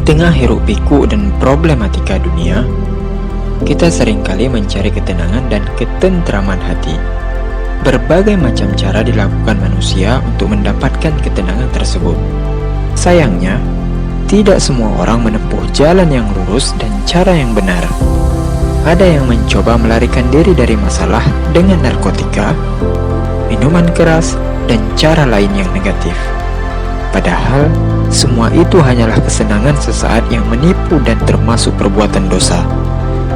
tengah hiruk-pikuk dan problematika dunia, kita seringkali mencari ketenangan dan ketentraman hati. Berbagai macam cara dilakukan manusia untuk mendapatkan ketenangan tersebut. Sayangnya, tidak semua orang menempuh jalan yang lurus dan cara yang benar. Ada yang mencoba melarikan diri dari masalah dengan narkotika, minuman keras, dan cara lain yang negatif. Padahal, semua itu hanyalah kesenangan sesaat yang menipu dan termasuk perbuatan dosa.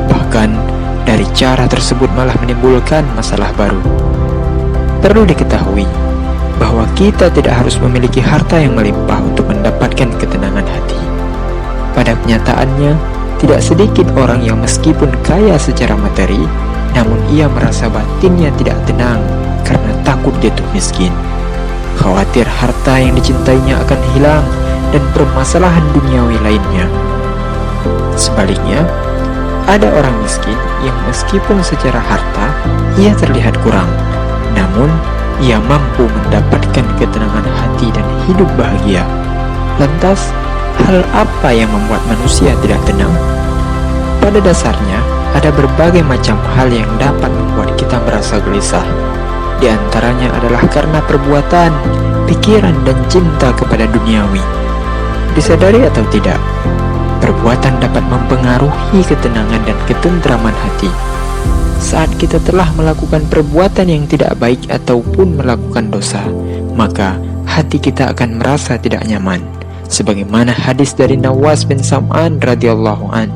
Bahkan, dari cara tersebut malah menimbulkan masalah baru. Perlu diketahui bahwa kita tidak harus memiliki harta yang melimpah untuk mendapatkan ketenangan hati. Pada kenyataannya, tidak sedikit orang yang meskipun kaya secara materi, namun ia merasa batinnya tidak tenang karena takut jatuh miskin. Khawatir harta yang dicintainya akan hilang dan permasalahan duniawi lainnya. Sebaliknya, ada orang miskin yang meskipun secara harta ia terlihat kurang, namun ia mampu mendapatkan ketenangan hati dan hidup bahagia. Lantas, hal apa yang membuat manusia tidak tenang? Pada dasarnya, ada berbagai macam hal yang dapat membuat kita merasa gelisah. Di antaranya adalah karena perbuatan, pikiran, dan cinta kepada duniawi. Disadari atau tidak, perbuatan dapat mempengaruhi ketenangan dan ketentraman hati. Saat kita telah melakukan perbuatan yang tidak baik ataupun melakukan dosa, maka hati kita akan merasa tidak nyaman. Sebagaimana hadis dari Nawas bin Sam'an radhiyallahu an,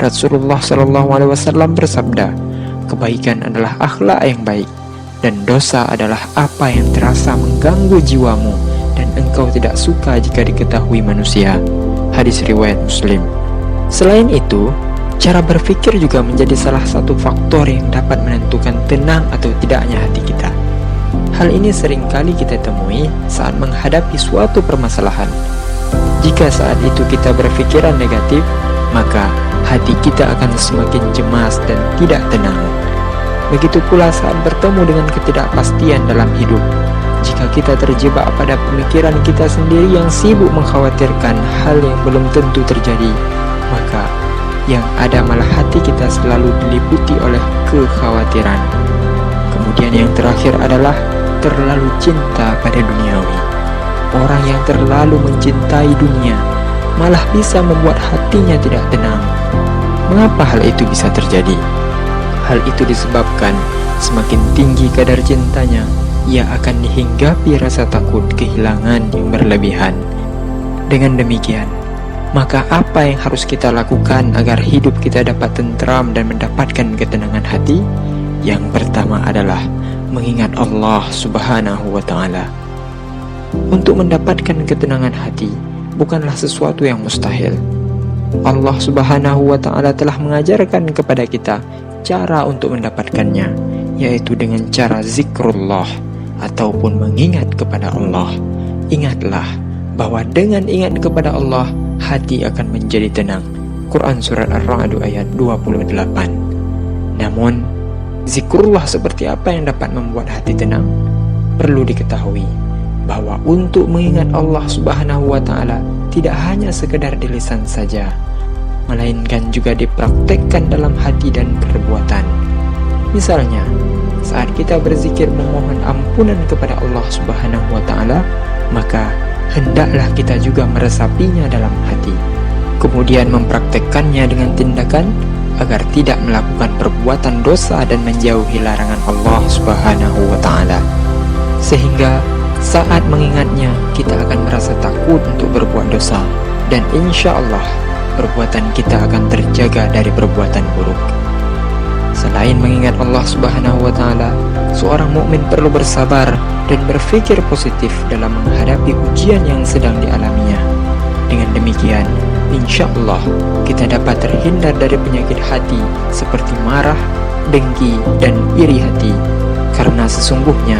Rasulullah SAW bersabda, kebaikan adalah akhlak yang baik, dan dosa adalah apa yang terasa mengganggu jiwamu dan engkau tidak suka jika diketahui manusia. Hadis riwayat Muslim. Selain itu, cara berpikir juga menjadi salah satu faktor yang dapat menentukan tenang atau tidaknya hati kita. Hal ini seringkali kita temui saat menghadapi suatu permasalahan. Jika saat itu kita berpikiran negatif, maka hati kita akan semakin cemas dan tidak tenang. Begitu pula saat bertemu dengan ketidakpastian dalam hidup. Jika kita terjebak pada pemikiran kita sendiri yang sibuk mengkhawatirkan hal yang belum tentu terjadi, maka yang ada malah hati kita selalu diliputi oleh kekhawatiran. Kemudian yang terakhir adalah terlalu cinta pada duniawi. Orang yang terlalu mencintai dunia malah bisa membuat hatinya tidak tenang. Mengapa hal itu bisa terjadi? Hal itu disebabkan semakin tinggi kadar cintanya, ia akan dihinggapi rasa takut kehilangan yang berlebihan. Dengan demikian, maka apa yang harus kita lakukan agar hidup kita dapat tentram dan mendapatkan ketenangan hati? Yang pertama adalah mengingat Allah Subhanahu wa Ta'ala. Untuk mendapatkan ketenangan hati bukanlah sesuatu yang mustahil. Allah Subhanahu wa Ta'ala telah mengajarkan kepada kita cara untuk mendapatkannya, yaitu dengan cara zikrullah ataupun mengingat kepada Allah. Ingatlah bahwa dengan ingat kepada Allah, hati akan menjadi tenang. Quran Surat Ar-Ra'd ayat 28. Namun, zikrullah seperti apa yang dapat membuat hati tenang? Perlu diketahui bahwa untuk mengingat Allah Subhanahu wa Ta'ala tidak hanya sekedar di lisan saja, melainkan juga dipraktekkan dalam hati dan perbuatan. Misalnya, saat kita berzikir memohon ampunan kepada Allah Subhanahu wa Ta'ala, maka hendaklah kita juga meresapinya dalam hati, kemudian mempraktekkannya dengan tindakan agar tidak melakukan perbuatan dosa dan menjauhi larangan Allah Subhanahu wa Ta'ala. Sehingga saat mengingatnya, kita akan merasa takut untuk berbuat dosa, dan insya Allah perbuatan kita akan terjaga dari perbuatan buruk. Selain mengingat Allah Subhanahu wa Ta'ala, seorang mukmin perlu bersabar dan berpikir positif dalam menghadapi ujian yang sedang dialaminya. Dengan demikian, insya Allah kita dapat terhindar dari penyakit hati seperti marah, dengki, dan iri hati. Karena sesungguhnya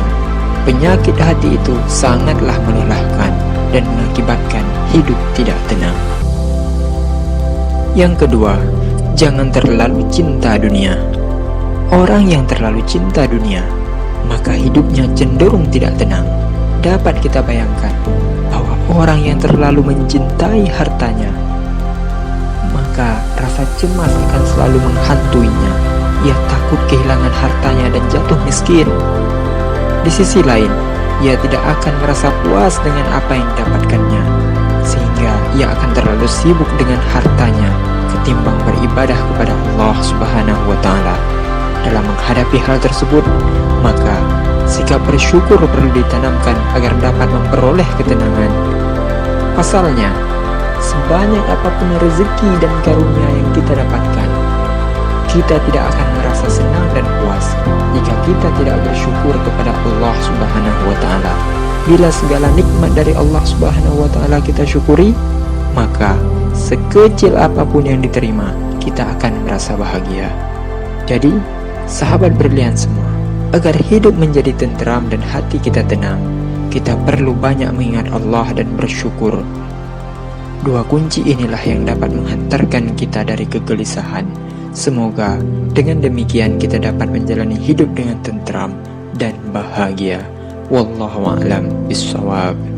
penyakit hati itu sangatlah melelahkan dan mengakibatkan hidup tidak tenang. Yang kedua, jangan terlalu cinta dunia. Orang yang terlalu cinta dunia, maka hidupnya cenderung tidak tenang. Dapat kita bayangkan bahwa orang yang terlalu mencintai hartanya, maka rasa cemas akan selalu menghantuinya. Ia takut kehilangan hartanya dan jatuh miskin. Di sisi lain, ia tidak akan merasa puas dengan apa yang didapatkannya, sehingga ia akan terlalu sibuk dengan hartanya ketimbang beribadah kepada Allah Subhanahu wa Ta'ala. Dalam menghadapi hal tersebut, maka sikap bersyukur perlu ditanamkan agar dapat memperoleh ketenangan. Pasalnya, sebanyak apapun rezeki dan karunia yang kita dapatkan, kita tidak akan merasa senang dan puas jika kita tidak bersyukur kepada Allah Subhanahu wa Ta'ala. Bila segala nikmat dari Allah Subhanahu wa Ta'ala kita syukuri, maka sekecil apapun yang diterima, kita akan merasa bahagia. Jadi, sahabat berlian semua, agar hidup menjadi tenteram dan hati kita tenang, kita perlu banyak mengingat Allah dan bersyukur. Dua kunci inilah yang dapat menghantarkan kita dari kegelisahan. Semoga dengan demikian kita dapat menjalani hidup dengan tenteram dan bahagia. Wallahu a'lam bishawab.